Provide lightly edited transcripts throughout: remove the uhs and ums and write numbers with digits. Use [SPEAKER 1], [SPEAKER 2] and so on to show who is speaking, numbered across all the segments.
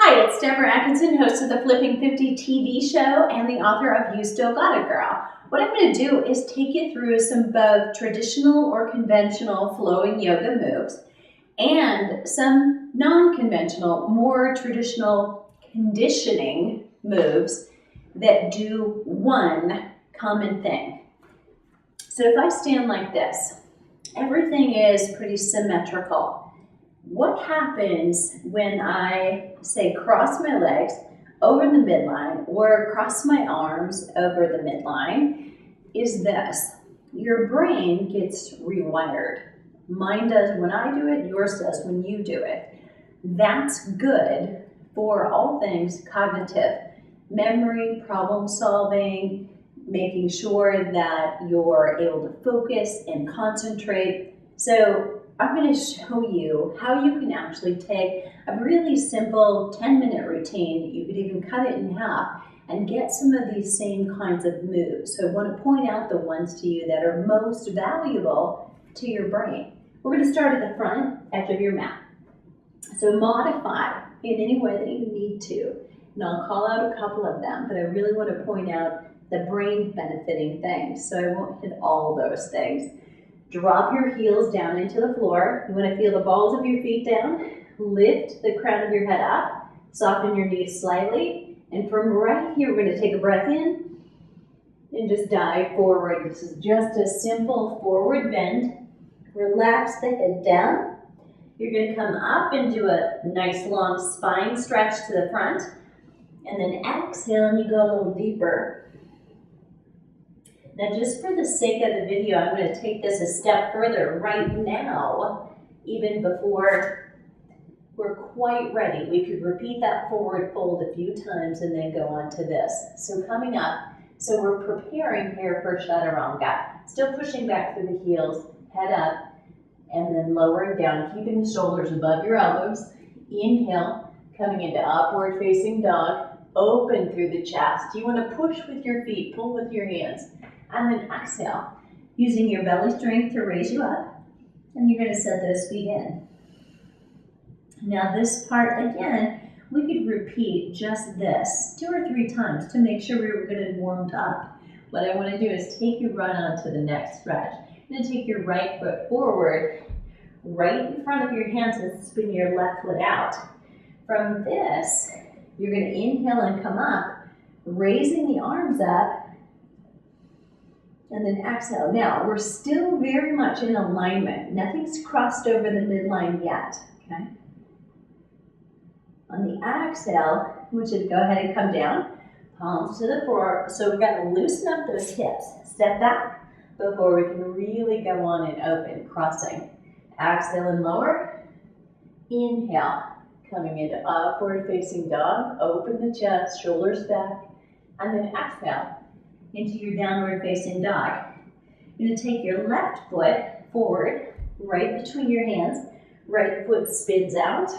[SPEAKER 1] Hi, it's Deborah Atkinson, host of the Flipping 50 TV show and the author of You Still Got It, Girl. What I'm going to do is take you through some both traditional or conventional flowing yoga moves and some non-conventional, more traditional conditioning moves that do one common thing. So if I stand like this, everything is pretty symmetrical. What happens when I, say, cross my legs over the midline or cross my arms over the midline is this. Your brain gets rewired. Mine does when I do it, yours does when you do it. That's good for all things cognitive, memory, problem solving, making sure that you're able to focus and concentrate. So I'm going to show you how you can actually take a really simple 10-minute routine. You could even cut it in half and get some of these same kinds of moves. So I want to point out the ones to you that are most valuable to your brain. We're going to start at the front edge of your mat. So modify in any way that you need to. And I'll call out a couple of them, but I really want to point out the brain benefiting things. So I won't hit all those things. Drop your heels down into the floor. You want to feel the balls of your feet down. Lift the crown of your head up. Soften your knees slightly. And from right here, we're going to take a breath in and just dive forward. This is just a simple forward bend. Relax the head down. You're going to come up and do a nice long spine stretch to the front. And then exhale and you go a little deeper. Now, just for the sake of the video, I'm going to take this a step further right now, even before we're quite ready. We could repeat that forward fold a few times and then go on to this. So coming up, so we're preparing here for chaturanga. Still pushing back through the heels, head up, and then lowering down, keeping the shoulders above your elbows. Inhale, coming into upward facing dog, open through the chest. You want to push with your feet, pull with your hands. And then exhale, using your belly strength to raise you up. And you're going to set those feet in. Now this part, again, we could repeat just this 2 or 3 times to make sure we were good and warmed up. What I want to do is take you right on to the next stretch. You're going to take your right foot forward, right in front of your hands, and spin your left foot out. From this, you're going to inhale and come up, raising the arms up, and then exhale. Now, we're still very much in alignment. Nothing's crossed over the midline yet, okay? On the exhale, I want you to go ahead and come down, palms to the floor. So we've got to loosen up those hips. Step back before we can really go on and open, crossing. Exhale and lower. Inhale, coming into upward facing dog. Open the chest, shoulders back. And then exhale into your downward facing dog. You're going to take your left foot forward, right between your hands. Right foot spins out.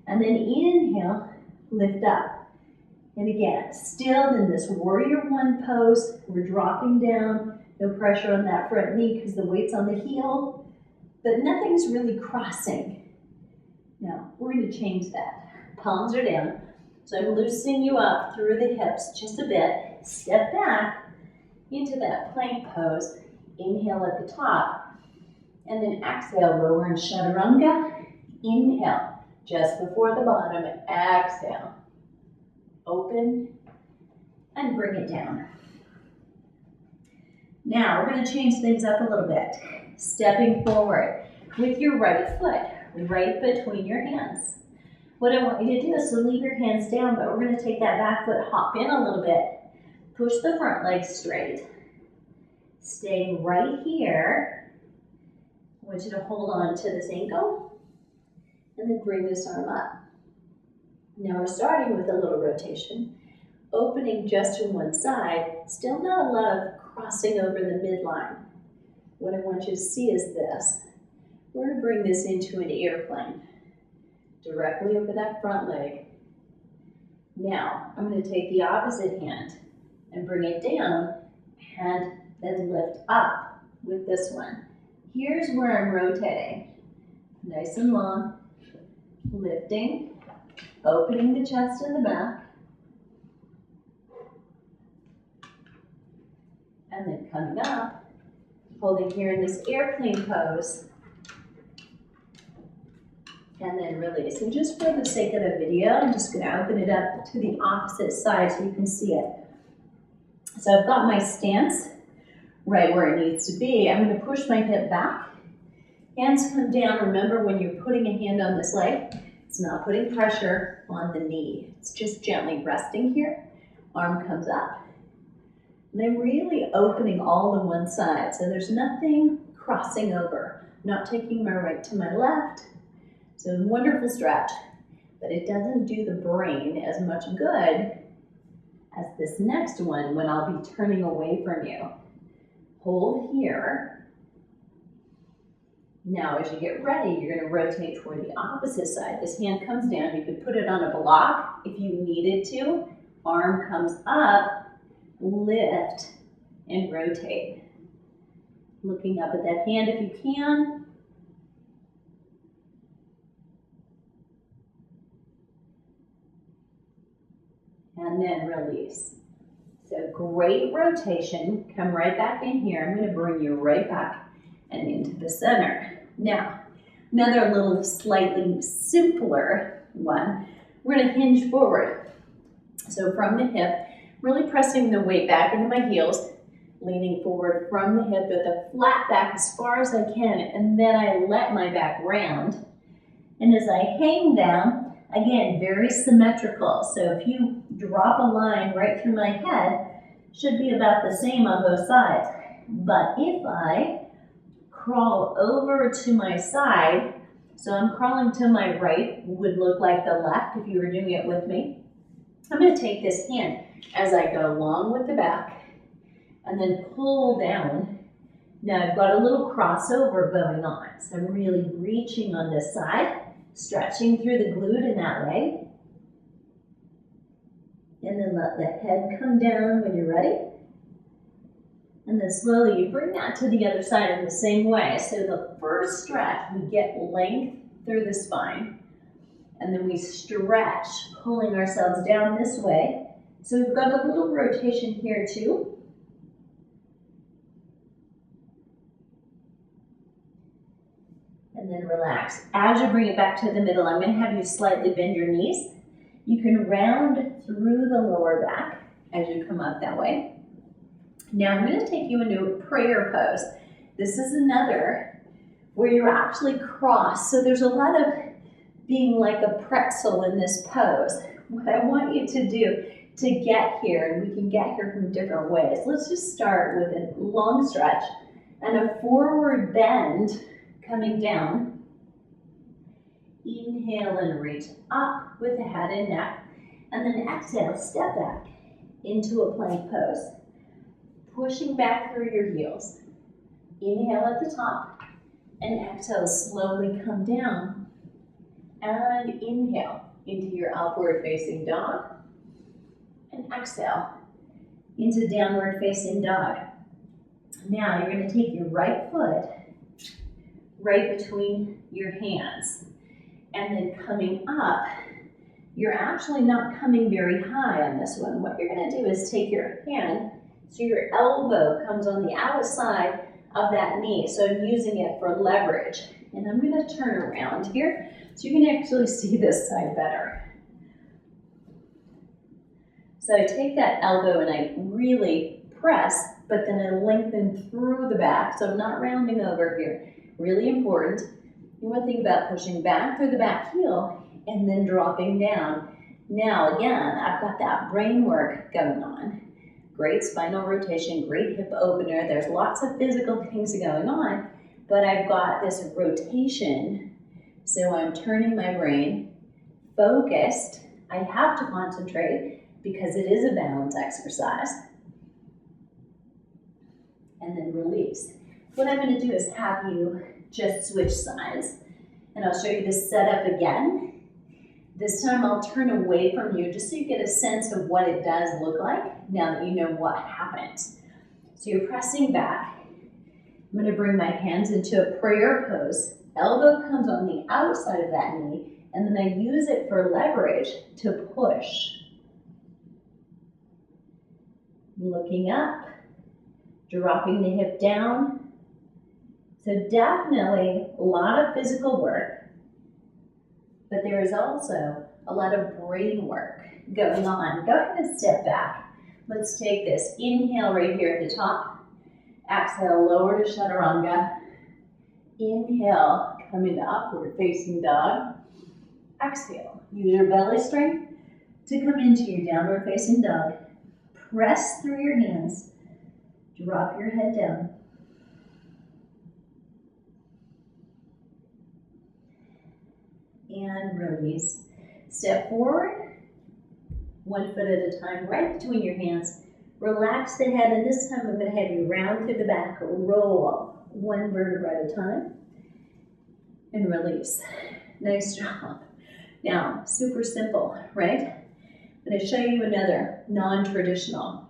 [SPEAKER 1] And then inhale, lift up. And again, still in this warrior one pose, we're dropping down. No pressure on that front knee because the weight's on the heel. But nothing's really crossing. Now, we're going to change that. Palms are down. So I'm loosening you up through the hips just a bit. Step back into that plank pose. Inhale at the top. And then exhale, lower in chaturanga. Inhale, just before the bottom. Exhale. Open and bring it down. Now, we're going to change things up a little bit. Stepping forward with your right foot right between your hands. What I want you to do is to leave your hands down, but we're going to take that back foot, hop in a little bit. Push the front leg straight. Staying right here. I want you to hold on to this ankle and then bring this arm up. Now we're starting with a little rotation. Opening just to one side, still not a lot of crossing over the midline. What I want you to see is this. We're going to bring this into an airplane. Directly over that front leg. Now, I'm going to take the opposite hand and bring it down and then lift up with this one. Here's where I'm rotating. Nice and long, lifting, Opening the chest and the back. And then coming up, holding here in this airplane pose. And then release. And just for the sake of the video, I'm just going to open it up to the opposite side so you can see it. So I've got my stance right where it needs to be. I'm going to push my hip back. Hands come down. Remember, when you're putting a hand on this leg, it's not putting pressure on the knee. It's just gently resting here. Arm comes up. And I'm really opening all to one side. So there's nothing crossing over. I'm not taking my right to my left. So wonderful stretch. But it doesn't do the brain as much good as this next one when I'll be turning away from you. Hold here. Now as you get ready, you're going to rotate toward the opposite side. This hand comes down. You could put it on a block if you needed to. Arm comes up, lift, and rotate. Looking up at that hand if you can. And then release. So great rotation. Come right back in here. I'm going to bring you right back and into the center. Now, another little slightly simpler one. We're going to hinge forward. So from the hip, really pressing the weight back into my heels, leaning forward from the hip with a flat back as far as I can, and then I let my back round. And as I hang down, again, very symmetrical. So if you drop a line right through my head, should be about the same on both sides. But if I crawl over to my side, so I'm crawling to my right, would look like the left if you were doing it with me. I'm going to take this hand as I go along with the back and then pull down. Now I've got a little crossover going on. So I'm really reaching on this side, stretching through the glute in that leg. And then let the head come down when you're ready. And then slowly you bring that to the other side in the same way. So the first stretch, we get length through the spine. And then we stretch, pulling ourselves down this way. So we've got a little rotation here too. And then relax. As you bring it back to the middle, I'm going to have you slightly bend your knees. You can round through the lower back as you come up that way. Now I'm going to take you into a prayer pose. This is another where you're actually crossed. So there's a lot of being like a pretzel in this pose. What I want you to do to get here, and we can get here from different ways. Let's just start with a long stretch and a forward bend coming down. Inhale and reach up with the head and neck. And then exhale, step back into a plank pose. Pushing back through your heels. Inhale at the top and exhale, slowly come down. And inhale into your upward facing dog. And exhale into downward facing dog. Now you're going to take your right foot right between your hands. And then coming up, you're actually not coming very high on this one. What you're going to do is take your hand, so your elbow comes on the outside of that knee. So I'm using it for leverage. And I'm going to turn around here so you can actually see this side better. So I take that elbow and I really press, but then I lengthen through the back. So I'm not rounding over here. Really important. You want to think about pushing back through the back heel and then dropping down. Now again, I've got that brain work going on. Great spinal rotation, great hip opener. There's lots of physical things going on, but I've got this rotation. So I'm turning my brain focused. I have to concentrate because it is a balance exercise. And then release. What I'm going to do is have you just switch sides. And I'll show you this setup again. This time I'll turn away from you just so you get a sense of what it does look like now that you know what happens. So you're pressing back. I'm going to bring my hands into a prayer pose. Elbow comes on the outside of that knee and then I use it for leverage to push. Looking up, dropping the hip down. So definitely a lot of physical work, but there is also a lot of brain work going on. Go ahead and step back. Let's take this. Inhale right here at the top. Exhale, lower to chaturanga. Inhale, come into upward facing dog. Exhale, use your belly strength to come into your downward facing dog. Press through your hands. Drop your head down. And release. Step forward, 1 foot at a time, right between your hands. Relax the head, and this time I'm going to have you round through the back, roll 1 vertebra at a time, and release. Nice job. Now, super simple, right? I'm going to show you another non-traditional.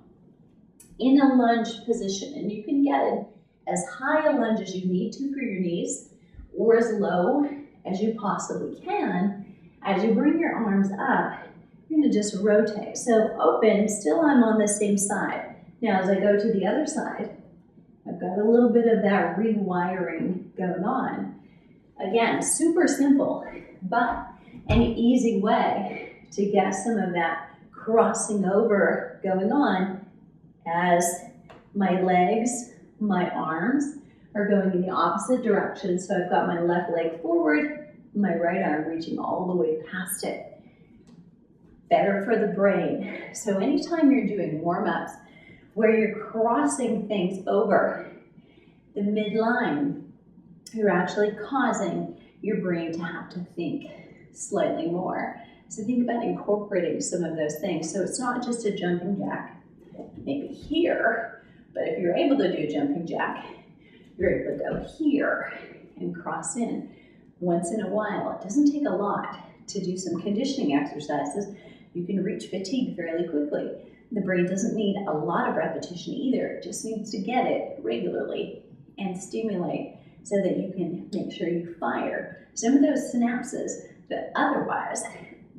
[SPEAKER 1] In a lunge position, and you can get it as high a lunge as you need to for your knees, or as low as you possibly can. As you bring your arms up, you're going to just rotate. So open, still I'm on the same side. Now as I go to the other side, I've got a little bit of that rewiring going on. Again, super simple, but an easy way to get some of that crossing over going on as my legs, my arms are going in the opposite direction. So I've got my left leg forward, my right arm reaching all the way past it. Better for the brain. So anytime you're doing warm-ups where you're crossing things over the midline, you're actually causing your brain to have to think slightly more. So think about incorporating some of those things. So it's not just a jumping jack, maybe here, but if you're able to do a jumping jack, you're able to go here and cross in once in a while. It doesn't take a lot to do some conditioning exercises. You can reach fatigue fairly quickly. The brain doesn't need a lot of repetition either. It just needs to get it regularly and stimulate so that you can make sure you fire some of those synapses that otherwise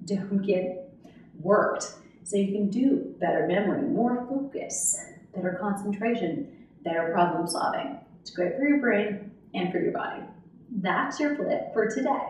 [SPEAKER 1] don't get worked. So you can do better memory, more focus, better concentration, better problem solving. It's great for your brain and for your body. That's your flip for today.